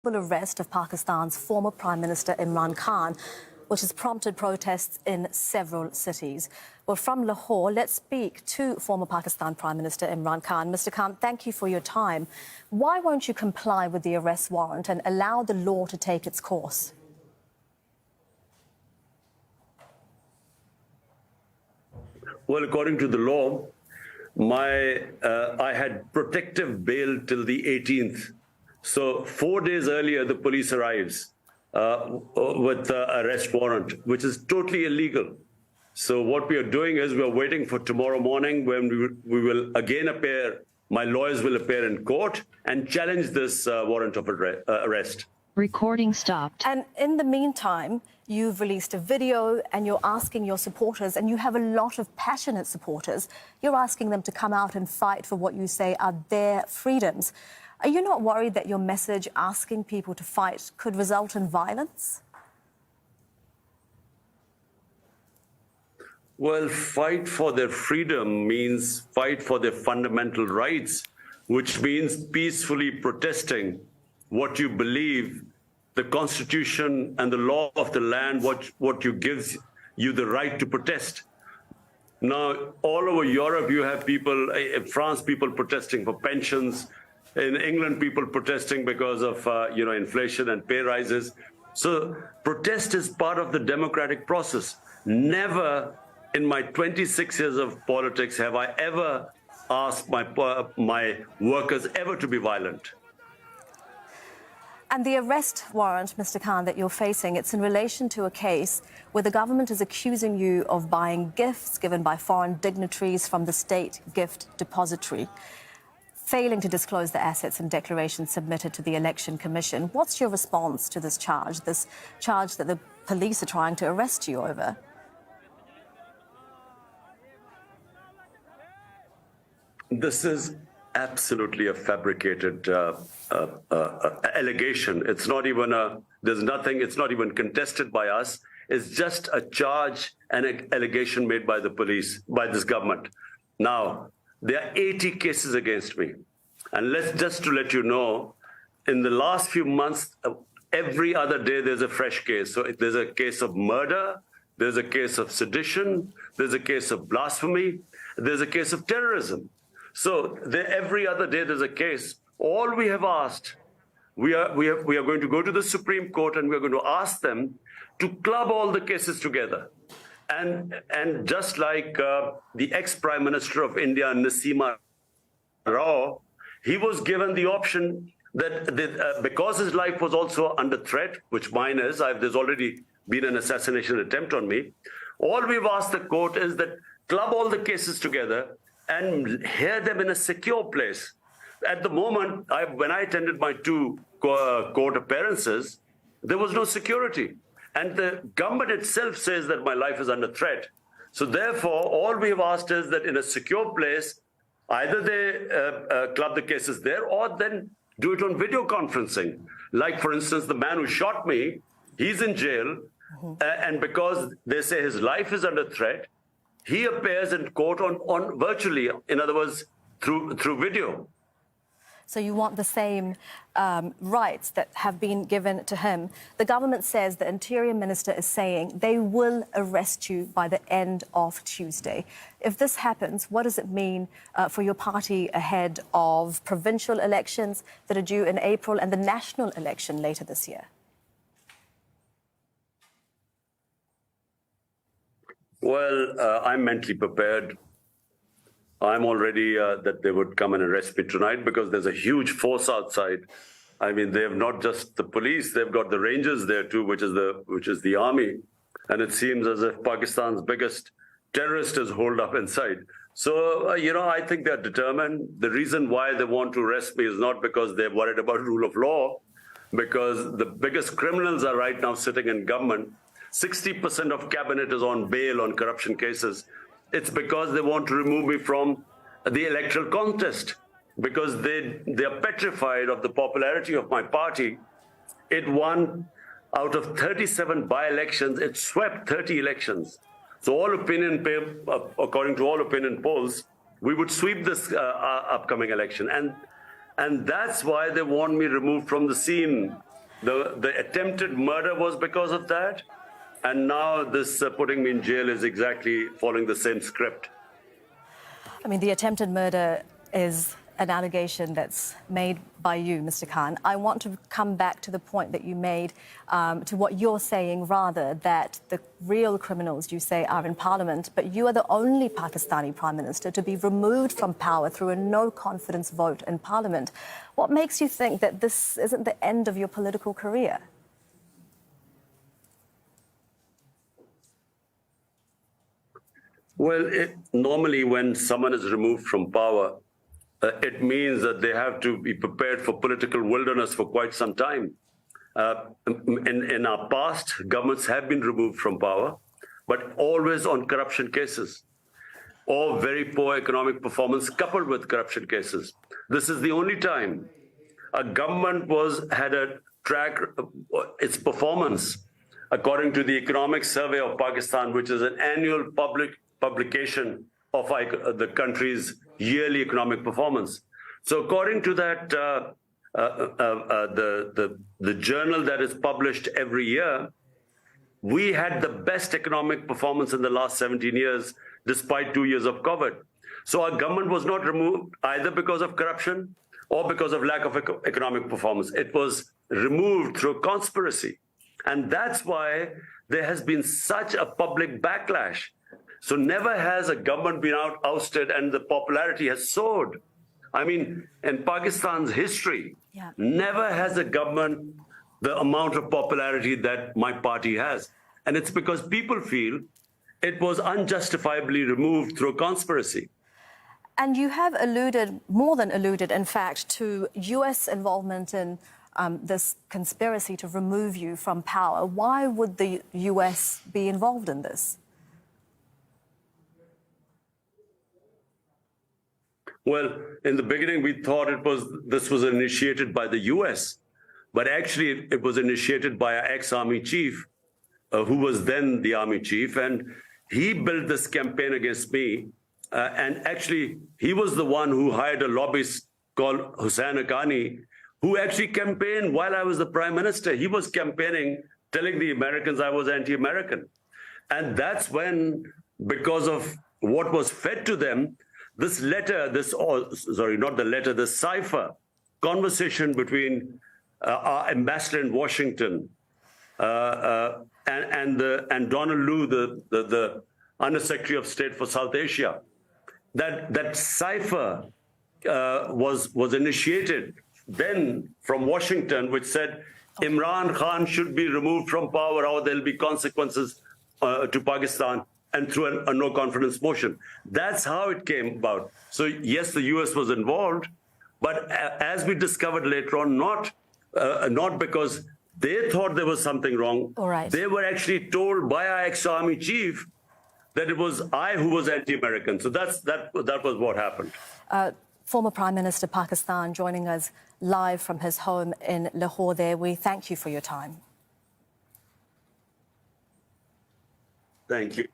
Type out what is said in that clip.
arrest of Pakistan's former Prime Minister Imran Khan, which has prompted protests in several cities. Well, from Lahore, let's speak to former Pakistan Prime Minister Imran Khan. Mr. Khan, thank you for your time. Why won't you comply with the arrest warrant and allow the law to take its course? Well, according to the law, I had protective bail till the 18th. So 4 days earlier, the police arrives with the arrest warrant, which is totally illegal. So what we are doing is we are waiting for tomorrow morning when we will again appear, my lawyers will appear in court and challenge this warrant of arrest. Recording stopped. And in the meantime, you've released a video and you're asking your supporters, and you have a lot of passionate supporters, you're asking them to come out and fight for what you say are their freedoms. Are you not worried that your message asking people to fight could result in violence? Well, fight for their freedom means fight for their fundamental rights, which means peacefully protesting what you believe, the Constitution and the law of the land, what you gives you the right to protest. Now, all over Europe, you have people, in France, people protesting for pensions. In England, people protesting because of inflation and pay rises. So protest is part of the democratic process. Never in my 26 years of politics have I ever asked my workers ever to be violent. And the arrest warrant, Mr. Khan, that you're facing, it's in relation to a case where the government is accusing you of buying gifts given by foreign dignitaries from the state gift depository, failing to disclose the assets and declarations submitted to the Election Commission. What's your response to this charge that the police are trying to arrest you over? This is absolutely a fabricated allegation. It's not even it's not even contested by us. It's just a charge and an allegation made by the police, by this government. Now, there are 80 cases against me. And just to let you know, in the last few months, every other day there's a fresh case. So there's a case of murder, there's a case of sedition, there's a case of blasphemy, there's a case of terrorism. So every other day there's a case. All we have asked, we are going to go to the Supreme Court and we're going to ask them to club all the cases together. And just like the ex-Prime Minister of India, Nasima Rao, he was given the option that because his life was also under threat, which mine is, there's already been an assassination attempt on me. All we've asked the court is that club all the cases together and hear them in a secure place. At the moment, when I attended my two court appearances, there was no security. And the government itself says that my life is under threat. So therefore, all we have asked is that in a secure place, either they club the cases there or then do it on video conferencing. Like, for instance, the man who shot me, he's in jail. And because they say his life is under threat, he appears in court on virtually, in other words, through video. So you want the same rights that have been given to him. The government says the Interior Minister is saying they will arrest you by the end of Tuesday. If this happens, what does it mean for your party ahead of provincial elections that are due in April and the national election later this year? Well, I'm mentally prepared. I'm already that they would come and arrest me tonight because there's a huge force outside. I mean, they have not just the police, they've got the Rangers there too, which is the army. And it seems as if Pakistan's biggest terrorist is holed up inside. So, I think they're determined. The reason why they want to arrest me is not because they're worried about rule of law, because the biggest criminals are right now sitting in government. 60% of cabinet is on bail on corruption cases. It's because they want to remove me from the electoral contest, because they are petrified of the popularity of my party. It won out of 37 by-elections. It swept 30 elections. So according to all opinion polls, we would sweep this upcoming election. And that's why they want me removed from the scene. The attempted murder was because of that. And now this putting me in jail is exactly following the same script. I mean, the attempted murder is an allegation that's made by you, Mr. Khan. I want to come back to the point that you made, to what you're saying, rather, that the real criminals, you say, are in Parliament, but you are the only Pakistani Prime Minister to be removed from power through a no-confidence vote in Parliament. What makes you think that this isn't the end of your political career? Well, normally when someone is removed from power, it means that they have to be prepared for political wilderness for quite some time. In our past, governments have been removed from power, but always on corruption cases or very poor economic performance coupled with corruption cases. This is the only time a government had a track its performance according to the Economic Survey of Pakistan, which is an annual publication of the country's yearly economic performance. So according to that, the journal that is published every year, we had the best economic performance in the last 17 years, despite 2 years of COVID. So our government was not removed either because of corruption or because of lack of economic performance. It was removed through conspiracy. And that's why there has been such a public backlash. So never has a government been ousted and the popularity has soared. I mean, in Pakistan's history, never has a government the amount of popularity that my party has. And it's because people feel it was unjustifiably removed through conspiracy. And you have alluded, more than alluded, in fact, to US involvement in this conspiracy to remove you from power. Why would the US be involved in this? Well, in the beginning, we thought this was initiated by the US, but actually it was initiated by our ex-army chief, who was then the army chief, and he built this campaign against me. And actually, he was the one who hired a lobbyist called Hussain Haqqani, who actually campaigned while I was the prime minister. He was campaigning, telling the Americans I was anti-American. And that's when, because of what was fed to them, this letter, the cipher conversation between our ambassador in Washington and Donald Lu, the Undersecretary of State for South Asia, that cipher was initiated then from Washington, which said Imran Khan should be removed from power or there'll be consequences to Pakistan, and through a no-confidence motion. That's how it came about. So yes, the US was involved, but as we discovered later on, not because they thought there was something wrong. All right. They were actually told by our ex-army chief that it was I who was anti-American. So that was what happened. Former Prime Minister Pakistan joining us live from his home in Lahore there. We thank you for your time. Thank you.